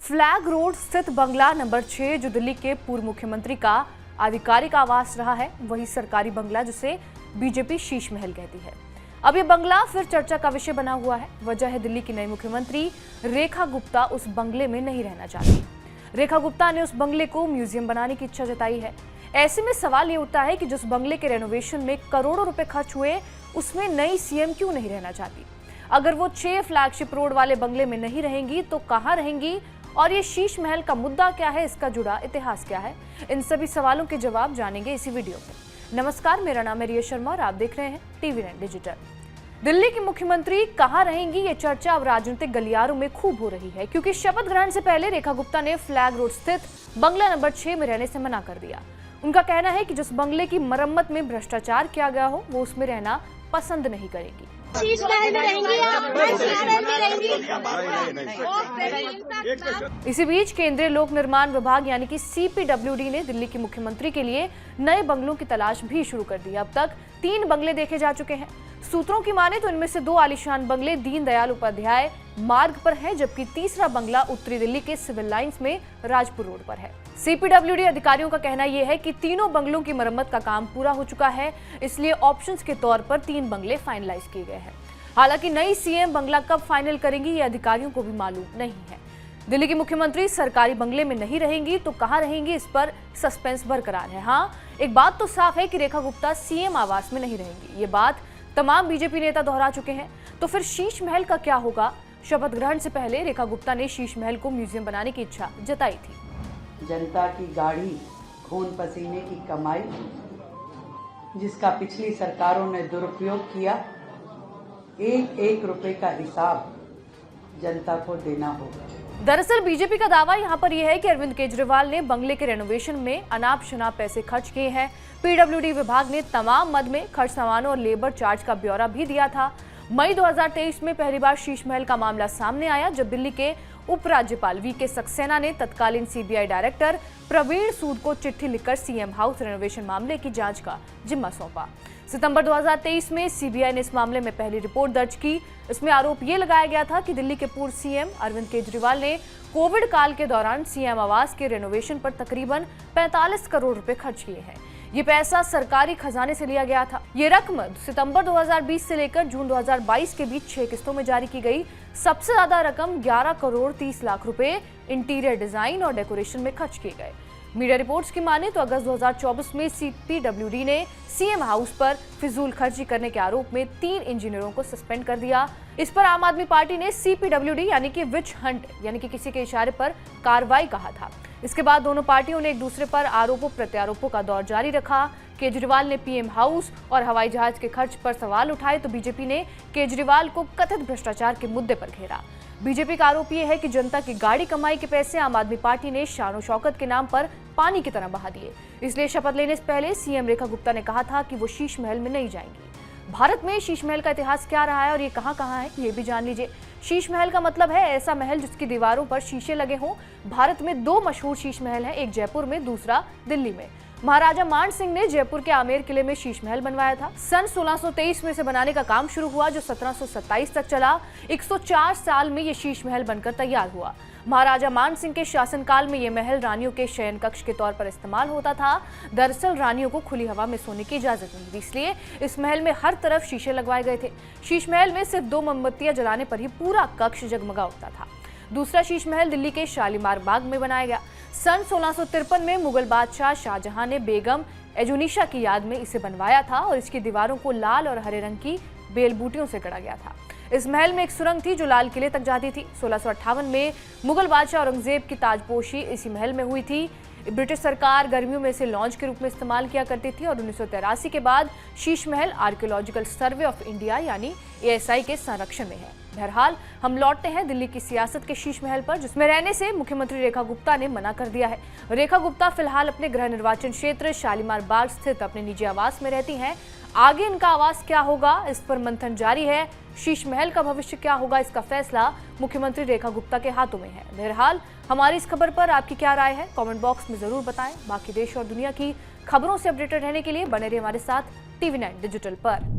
Flag road स्थित बंगला number 6 जो दिल्ली के पूर्व मुख्यमंत्री का आधिकारिक आवास रहा है, वही सरकारी बंगला जिसे बीजेपी शीश महल कहती है। अब ये बंगला फिर चर्चा का विषय बना हुआ है। वजह है दिल्ली की नई मुख्यमंत्री रेखा गुप्ता उस बंगले में नहीं रहना चाहती। रेखा गुप्ता ने उस बंगले को म्यूजियम बनाने की इच्छा जताई है। ऐसे में सवाल ये उठता है कि जिस बंगले के रेनोवेशन में करोड़ों रुपए खर्च हुए, उसमें नई सीएम क्यों नहीं रहना चाहती। अगर वो 6 फ्लैगशिप रोड वाले बंगले में नहीं रहेंगी तो कहां रहेंगी, और ये शीश महल का मुद्दा क्या है, इसका जुड़ा इतिहास क्या है, इन सभी सवालों के जवाब जानेंगे इसी वीडियो में। नमस्कार, मेरा नाम है रिया शर्मा और आप देख रहे हैं TV9 डिजिटल। दिल्ली की मुख्यमंत्री कहां रहेंगी, ये चर्चा अब राजनीतिक गलियारों में खूब हो रही है, क्योंकि शपथ ग्रहण से पहले रेखा गुप्ता ने फ्लैग रोड स्थित बंगला नंबर 6 में रहने से मना कर दिया। उनका कहना है कि जिस बंगले की मरम्मत में भ्रष्टाचार किया गया हो, वो उसमें रहना पसंद नहीं करेगी। शीश महल में रहेंगी आप? इसी बीच केंद्रीय लोक निर्माण विभाग यानी कि CPWD ने दिल्ली की मुख्यमंत्री के लिए नए बंगलों की तलाश भी शुरू कर दी। अब तक 3 बंगले देखे जा चुके हैं। सूत्रों की माने तो इनमें से 2 आलीशान बंगले दीनदयाल उपाध्याय मार्ग पर हैं, जबकि तीसरा बंगला उत्तरी दिल्ली के सिविल लाइंस में राजपुर रोड पर है। CPWD अधिकारियों का कहना यह है कि तीनों बंगलों की मरम्मत का काम पूरा हो चुका है, इसलिए ऑप्शंस के तौर पर 3 बंगले फाइनलाइज किए गए हैं। हालांकि नई सीएम बंगला कब फाइनल करेंगी, ये अधिकारियों को भी मालूम नहीं है। दिल्ली की मुख्यमंत्री सरकारी बंगले में नहीं रहेंगी तो कहां रहेंगी, इस पर सस्पेंस बरकरार है। हाँ, एक बात तो साफ है कि रेखा गुप्ता सीएम आवास में नहीं रहेंगी। ये बात तमाम बीजेपी नेता दोहरा चुके हैं। तो फिर शीश महल का क्या होगा? शपथ ग्रहण से पहले रेखा गुप्ता ने शीश महल को म्यूजियम बनाने की इच्छा जताई थी। जनता की गाढ़ी खून पसीने की कमाई, जिसका पिछली सरकारों ने दुरुपयोग किया, एक रुपए का हिसाब जनता को देना होगा। दरअसल बीजेपी का दावा यहाँ पर यह है कि अरविंद केजरीवाल ने बंगले के रेनोवेशन में अनाप शनाप पैसे खर्च किए हैं। PWD विभाग ने तमाम मद में खर्च सामानों और लेबर चार्ज का ब्यौरा भी दिया था। मई 2023 में पहली बार शीश महल का मामला सामने आया, जब दिल्ली के उपराज्यपाल VK सक्सेना ने तत्कालीन CBI डायरेक्टर प्रवीण सूद को चिट्ठी लिखकर CM हाउस रेनोवेशन मामले की जांच का जिम्मा सौंपा। सितंबर 2023 में CBI ने इस मामले में पहली रिपोर्ट दर्ज की। इसमें आरोप ये लगाया गया था कि दिल्ली के पूर्व CM अरविंद केजरीवाल ने कोविड काल के दौरान CM आवास के रेनोवेशन पर तकरीबन 45 करोड़ रुपए खर्च किए हैं। ये पैसा सरकारी खजाने से लिया गया था। ये रकम सितंबर 2020 से लेकर जून 2022 के बीच 6 किस्तों में जारी की गई। सबसे ज्यादा रकम 11 करोड़ 30 लाख रुपए इंटीरियर डिजाइन और डेकोरेशन में खर्च किए गए। मीडिया रिपोर्ट्स की माने तो अगस्त 2024 में CPWD ने CM हाउस पर फिजूल खर्ची करने के आरोप में 3 इंजीनियरों को सस्पेंड कर दिया। इस पर आम आदमी पार्टी ने CPWD यानी कि विच हंट यानी कि किसी के इशारे पर कार्रवाई कहा था। इसके बाद दोनों पार्टियों ने एक दूसरे पर आरोपों प्रत्यारोपों का दौर जारी रखा। केजरीवाल ने PM हाउस और हवाई जहाज के खर्च पर सवाल उठाए तो बीजेपी ने केजरीवाल को कथित भ्रष्टाचार के मुद्दे पर घेरा। बीजेपी का आरोप यह है कि जनता की गाढ़ी कमाई के पैसे आम आदमी पार्टी ने शान शौकत के नाम पर पानी की तरह बहा दिए। इसलिए शपथ लेने से पहले CM रेखा गुप्ता ने कहा था कि वो शीश महल में नहीं जाएंगी। भारत में शीश महल का इतिहास क्या रहा है और ये कहां है, ये भी जान लीजिए। शीश महल का मतलब है ऐसा महल जिसकी दीवारों पर शीशे लगे हों। भारत में 2 मशहूर शीश महल हैं, एक जयपुर में, दूसरा दिल्ली में। महाराजा मान सिंह ने जयपुर के आमेर किले में शीश महल बनवाया था। सन 1623 में इसे बनाने का काम शुरू हुआ, जो 1727 तक चला। 104 साल में ये शीश महल बनकर तैयार हुआ। महाराजा मान सिंह के शासनकाल में ये महल रानियों के शयन कक्ष के तौर पर इस्तेमाल होता था। दरअसल रानियों को खुली हवा में सोने की इजाजत नहीं थी, इसलिए इस महल में हर तरफ शीशे लगवाए गए थे। शीश महल में सिर्फ 2 मोमबत्तियां जलाने पर ही पूरा कक्ष जगमगा उठता था। दूसरा शीश महल दिल्ली के शालीमार बाग में बनाया गया। सन 1653 में मुगल बादशाह शाहजहां ने बेगम एजुनिशा की याद में इसे बनवाया था और इसकी दीवारों को लाल और हरे रंग की बेल बूटियों से गढ़ा गया था। इस महल में एक सुरंग थी जो लाल किले तक जाती थी। 1658 में मुगल बादशाह औरंगजेब की ताजपोशी इसी महल में हुई थी। ब्रिटिश सरकार गर्मियों में इसे लॉन्च के रूप में इस्तेमाल किया करती थी और 1983 के बाद Sheesh Mahal archaeological survey of India यानी ASI के संरक्षण में है। बहरहाल हम लौटते हैं दिल्ली की सियासत के शीश महल पर, जिसमें रहने से मुख्यमंत्री रेखा गुप्ता ने मना कर दिया है। रेखा गुप्ता फिलहाल अपने गृह निर्वाचन क्षेत्र शालीमार बाग स्थित अपने निजी आवास में रहती हैं। आगे इनका आवास क्या होगा, इस पर मंथन जारी है। शीश महल का भविष्य क्या होगा, इसका फैसला मुख्यमंत्री रेखा गुप्ता के हाथों में है। बहरहाल हमारी इस खबर पर आपकी क्या राय है, कमेंट बॉक्स में जरूर बताएं। बाकी देश और दुनिया की खबरों से अपडेटेड रहने के लिए बने रहिए हमारे साथ TV9 डिजिटल पर।